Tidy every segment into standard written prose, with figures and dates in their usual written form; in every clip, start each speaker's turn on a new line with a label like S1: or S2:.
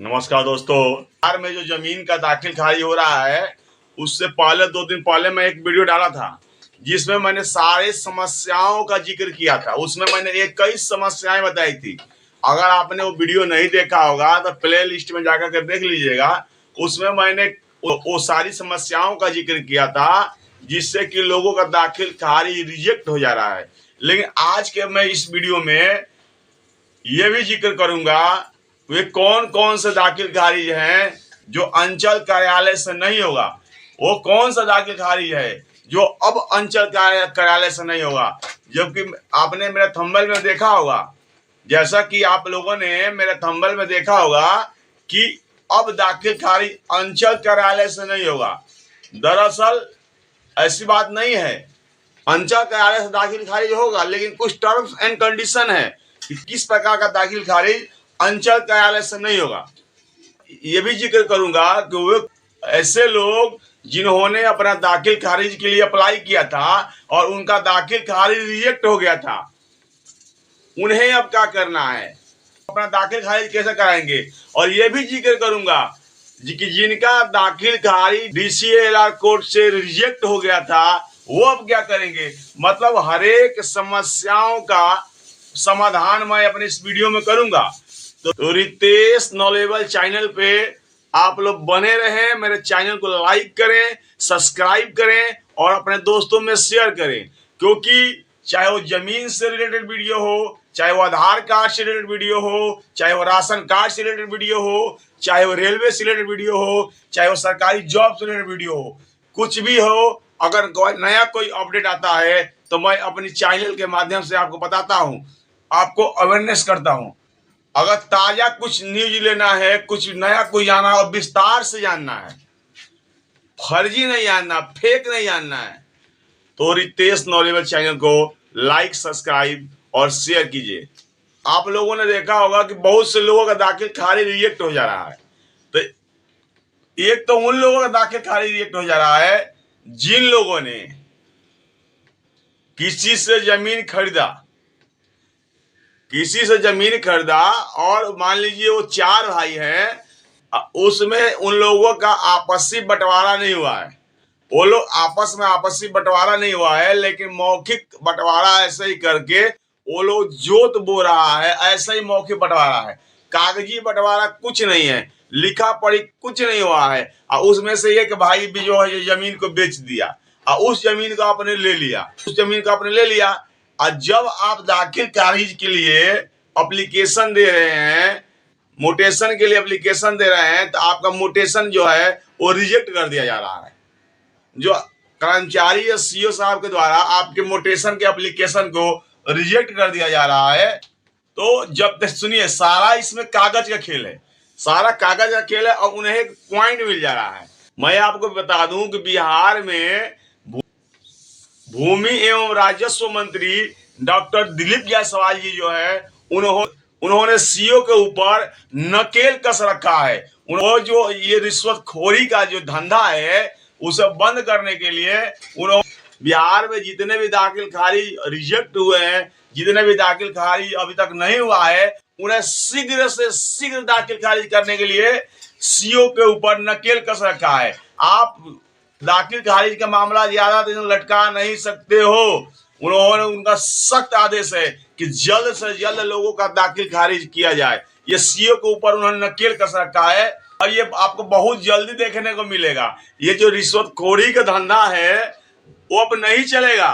S1: नमस्कार दोस्तों। बिहार में जो जमीन का दाखिल खारिज हो रहा है उससे पहले 2 दिन पहले मैं एक वीडियो डाला था जिसमें मैंने सारे समस्याओं का जिक्र किया था। उसमें मैंने एक कई समस्याएं बताई थी। अगर आपने वो वीडियो नहीं देखा होगा तो प्ले लिस्ट में जाकर के देख लीजिएगा। उसमें मैंने वो सारी समस्याओं का जिक्र किया था जिससे कि लोगों का दाखिल खारिज रिजेक्ट हो जा रहा है। लेकिन आज के मैं इस वीडियो में ये भी जिक्र करूंगा वे कौन कौन से दाखिल खारिज हैं जो अंचल कार्यालय से नहीं होगा। वो कौन सा दाखिल खारिज है जो अब अंचल कार्यालय से नहीं होगा। जबकि आपने मेरे थंबनेल में देखा होगा, जैसा कि आप लोगों ने मेरे थंबनेल में देखा होगा कि अब दाखिल खारिज अंचल कार्यालय से नहीं होगा। दरअसल ऐसी बात नहीं है, अंचल कार्यालय से दाखिल खारिज होगा, लेकिन कुछ टर्म्स एंड कंडीशन है कि किस प्रकार का दाखिल खारिज अंचल कार्यालय से नहीं होगा। ये भी जिक्र करूंगा कि वो ऐसे लोग जिन्होंने अपना दाखिल खारिज के लिए अप्लाई किया था और उनका दाखिल खारिज रिजेक्ट हो गया था, उन्हें अब क्या करना है, अपना दाखिल खारिज कैसे कराएंगे। और ये भी जिक्र करूंगा कि जिनका दाखिल खारिज DCALR कोर्ट से रिजेक्ट हो गया था वो अब क्या करेंगे। मतलब हर एक समस्याओं का समाधान मैं अपने इस वीडियो में करूंगा। तो रितेश नॉलेबल चैनल पे आप लोग बने रहें। मेरे चैनल को लाइक करें, सब्सक्राइब करें और अपने दोस्तों में शेयर करें, क्योंकि चाहे वो जमीन से रिलेटेड वीडियो हो, चाहे वो आधार कार्ड से रिलेटेड वीडियो हो, चाहे वो राशन कार्ड से रिलेटेड वीडियो हो, चाहे वो रेलवे से रिलेटेड वीडियो हो, चाहे वो सरकारी जॉब से रिलेटेड वीडियो हो, कुछ भी हो, अगर नया कोई अपडेट आता है तो मैं अपनी चैनल के माध्यम से आपको बताता हूँ, आपको अवेयरनेस करता हूँ। अगर ताजा कुछ न्यूज लेना है, कुछ नया कोई जानना और विस्तार से जानना है, फर्जी नहीं जानना, फेक नहीं जानना है, तो रितेश नॉलेबल चैनल को लाइक, सब्सक्राइब और शेयर कीजिए। आप लोगों ने देखा होगा कि बहुत से लोगों का दाखिल खारिज रिजेक्ट हो जा रहा है। तो एक तो उन लोगों का दाखिल खारिज रिजेक्ट हो जा रहा है जिन लोगों ने किसी से जमीन खरीदा और मान लीजिए वो 4 भाई हैं, उसमें उन लोगों का आपसी बंटवारा नहीं हुआ है। वो लोग आपसी बंटवारा नहीं हुआ है, लेकिन मौखिक बंटवारा ऐसे ही करके वो लोग जोत बो रहा है। ऐसा ही मौखिक बंटवारा है, कागजी बंटवारा कुछ नहीं है, लिखा पढ़ी कुछ नहीं हुआ है। और उसमें से एक भाई भी जो है जमीन को बेच दिया और उस जमीन को आपने ले लिया। और जब आप दाखिल खारिज के लिए एप्लीकेशन दे रहे हैं, मोटेशन के लिए एप्लीकेशन दे रहे हैं, तो आपका मोटेशन जो है वो रिजेक्ट कर दिया जा रहा है। जो कर्मचारी या CO साहब के द्वारा आपके मोटेशन के एप्लीकेशन को रिजेक्ट कर दिया जा रहा है। तो जब तक सुनिए, सारा इसमें कागज का खेल है, और उन्हें एक पॉइंट मिल जा रहा है। मैं आपको बता दूं कि बिहार में भूमि एवं राजस्व मंत्री डॉक्टर दिलीप जायसवाल जी जो है, उन्होंने CO के ऊपर नकेल कस रखा है। उन्होंने जो ये रिश्वतखोरी का जो धंधा है उसे बंद करने के लिए उन्होंने बिहार में जितने भी दाखिल खारिज रिजेक्ट हुए हैं, जितने भी दाखिल खारिज अभी तक नहीं हुआ है, उन्हें शीघ्र से शीघ्र दाखिल खारिज करने के लिए CO के ऊपर नकेल कस रखा है। आप दाखिल खारिज का मामला ज्यादा दिन लटका नहीं सकते हो। उनका सख्त आदेश है कि जल्द से जल्द लोगों का दाखिल खारिज किया जाए। ये CO के ऊपर उन्होंने नकेल कस रखा है और ये आपको बहुत जल्दी देखने को मिलेगा। ये जो रिश्वतखोरी का धंधा है वो अब नहीं चलेगा।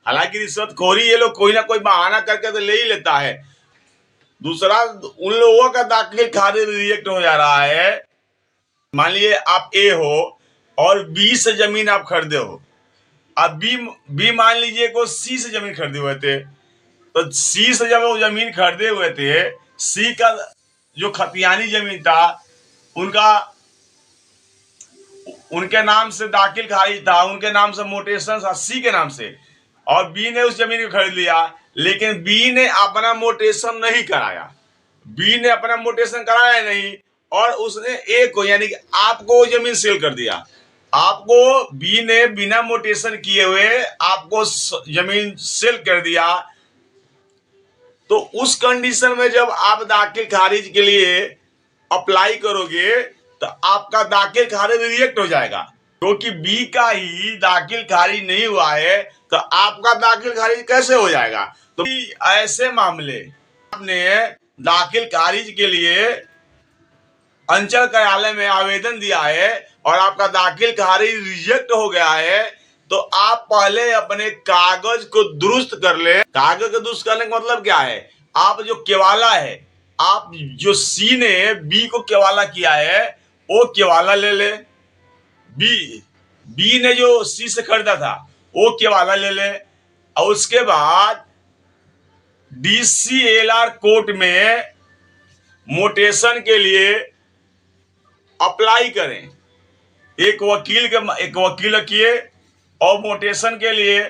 S1: हालांकि रिश्वतखोरी ये लोग कोई ना कोई बहाना करके तो ले ही लेता है। दूसरा, उन लोगों का दाखिल खारिज रिजेक्ट हो जा रहा है। मान लीजिए आप A हो और B से जमीन आप खरीदे हो। अब B मान लीजिए को C से जमीन खरीदे हुए थे, तो C से जब वो जमीन खरीदे हुए थे, C का जो खतियानी जमीन था उनके नाम से दाखिल खारिज था, उनके नाम से मोटेशन था C के नाम से, और B ने उस जमीन को खरीद लिया। लेकिन B ने अपना मोटेशन नहीं कराया, नहीं, और उसने A को यानी कि आपको जमीन सेल कर दिया। आपको B ने बिना मोटेशन किए हुए आपको जमीन सेल कर दिया। तो उस कंडीशन में जब आप दाखिल खारिज के लिए अप्लाई करोगे तो आपका दाखिल खारिज रिजेक्ट हो जाएगा, क्योंकि बी का ही दाखिल खारिज नहीं हुआ है तो आपका दाखिल खारिज कैसे हो जाएगा। तो ऐसे मामले आपने दाखिल खारिज के लिए अंचल कार्यालय में आवेदन दिया है और आपका दाखिल खारिज रिजेक्ट हो गया है, तो आप पहले अपने कागज को दुरुस्त कर ले। कागज को दुरुस्त करने का मतलब क्या है, आप जो केवाला है, आप जो सी ने बी को केवाला किया है वो केवाला ले ले, बी ने जो सी से खरीदा था वो केवाला ले ले, और उसके बाद DCLR कोर्ट में मोटेशन के लिए अप्लाई करें। एक वकील रखिए और मोटेशन के लिए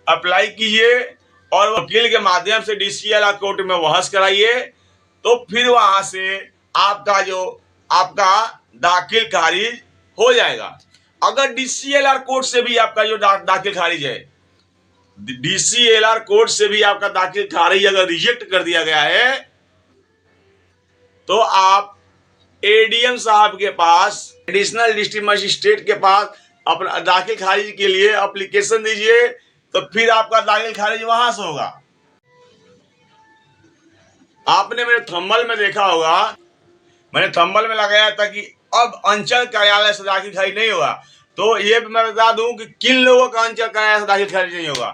S1: अप्लाई कीजिए और वकील के माध्यम से DCLR कोर्ट में बहस कराइए, तो फिर वहां से आपका दाखिल खारिज हो जाएगा। अगर DCLR कोर्ट से भी आपका जो दाखिल खारिज है, DCLR कोर्ट से भी आपका दाखिल खारिज अगर रिजेक्ट कर दिया गया है, तो आप ADM साहब के पास, एडिशनल डिस्ट्रिक्ट मजिस्ट्रेट के पास अपना दाखिल खारिज के लिए एप्लीकेशन दीजिए, तो फिर आपका दाखिल खारिज वहां से होगा। आपने मेरे थंबनेल में देखा होगा, मैंने थंबनेल में लगाया था कि अब अंचल कार्यालय से दाखिल खारिज नहीं होगा। तो ये मैं बता दूं कि किन लोगों का अंचल कार्यालय से दाखिल खारिज नहीं होगा।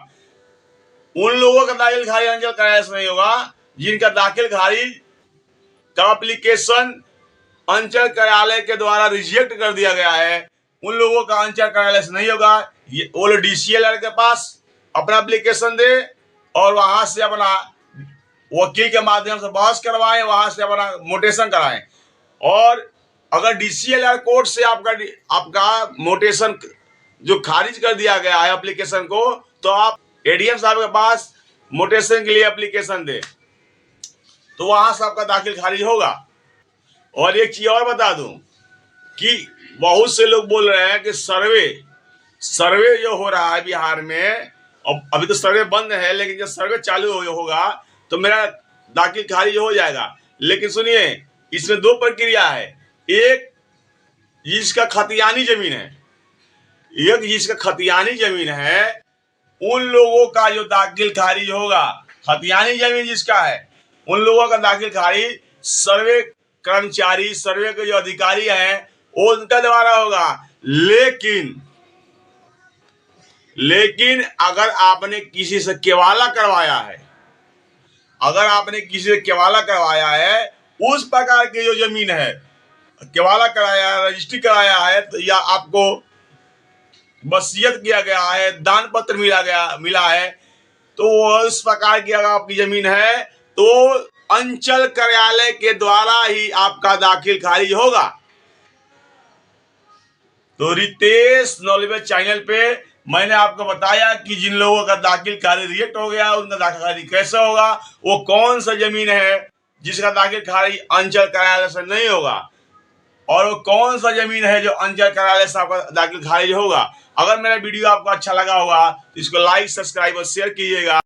S1: उन लोगों का दाखिल खारिज अंचल कार्यालय से नहीं होगा जिनका दाखिल खारिज का एप्लीकेशन अंचल कार्यालय के द्वारा रिजेक्ट कर दिया गया है। उन लोगों का अंचल कार्यालय से नहीं होगा। वो लोग DCLR के पास अपना एप्लीकेशन दे और वहां से अपना वकील के माध्यम से बहस करवाएं, वहां से अपना मोटेशन कराएं। और अगर DCLR कोर्ट से आपका मोटेशन जो खारिज कर दिया गया है एप्लीकेशन को, तो आप ADM साहब के पास मोटेशन के लिए एप्लीकेशन दे, तो वहां से आपका दाखिल खारिज होगा। और एक चीज और बता दूं कि बहुत से लोग बोल रहे हैं कि सर्वे जो हो रहा है बिहार में, अब अभी तो सर्वे बंद है, लेकिन जब सर्वे चालू होगा तो मेरा दाखिल खारिज हो जाएगा। लेकिन सुनिए, इसमें दो प्रक्रिया है। एक जिसका खतियानी जमीन है, उन लोगों का जो दाखिल खारिज होगा, खतियानी जमीन जिसका है उन लोगों का दाखिल खारिज सर्वे कर्मचारी, सर्वे के जो अधिकारी हैं वो उनका द्वारा होगा। लेकिन अगर आपने किसी से केवाला करवाया है, उस प्रकार की जो जमीन है, केवाला कराया है, रजिस्ट्री कराया है, तो या आपको वसीयत किया गया है, दान पत्र मिला है, तो उस प्रकार की अगर आपकी जमीन है तो अंचल कार्यालय के द्वारा ही आपका दाखिल खारिज होगा। तो रितेश नॉलेज चैनल पे मैंने आपको बताया कि जिन लोगों का दाखिल खारिज रिजेक्ट हो गया उनका दाखिल खारिज कैसे होगा, वो कौन सा जमीन है जिसका दाखिल खारिज अंचल कार्यालय से नहीं होगा, और वो कौन सा जमीन है जो अंचल कार्यालय से आपका दाखिल खारिज होगा। अगर मेरा वीडियो आपको अच्छा लगा होगा तो इसको लाइक, सब्सक्राइब और शेयर कीजिएगा।